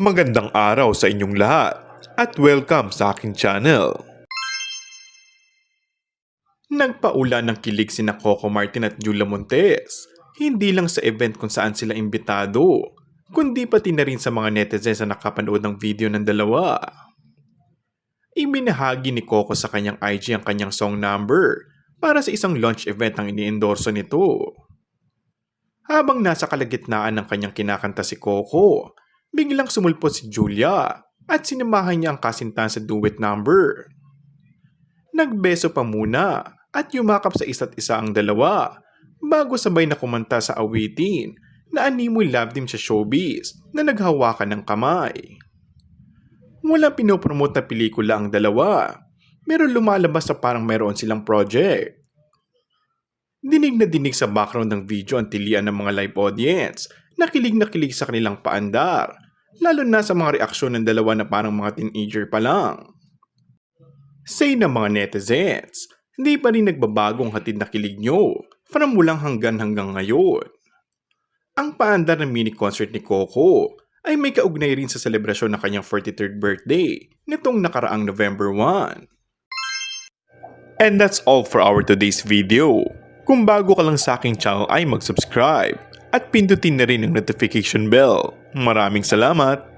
Magandang araw sa inyong lahat at welcome sa aking channel. Nagpaula ng kilig sina Coco Martin at Julia Montes, hindi lang sa event kung saan sila imbitado, kundi pati na rin sa mga netizens na nakapanood ng video ng dalawa. Ibinahagi ni Coco sa kanyang IG ang kanyang song number para sa isang launch event ang iniendorso nito. Habang nasa kalagitnaan ng kanyang kinakanta si Coco, biglang sumulpot si Julia at sinamahan niya ang kasintahan sa duet number. Nagbeso pa muna at yumakap sa isa't isa ang dalawa bago sabay na kumanta sa awitin na animoy love team sa showbiz na naghawakan ng kamay. Walang pinopromote na pelikula ang dalawa, pero lumalabas na parang mayroon silang project. Dinig na dinig sa background ng video ang tilian ng mga live audience na kilig sa kanilang paandar, lalo na sa mga reaksyon ng dalawa na parang mga teenager pa lang. Say ng mga netizens, hindi pa rin nagbabagong hatid na kilig nyo from mulang hanggang ngayon. Ang paandar ng mini concert ni Coco ay may kaugnay rin sa selebrasyon ng kanyang 43rd birthday nitong nakaraang November 1. And that's all for our today's video. Kung bago ka lang sa aking channel ay mag-subscribe at pindutin na rin ang notification bell. Maraming salamat!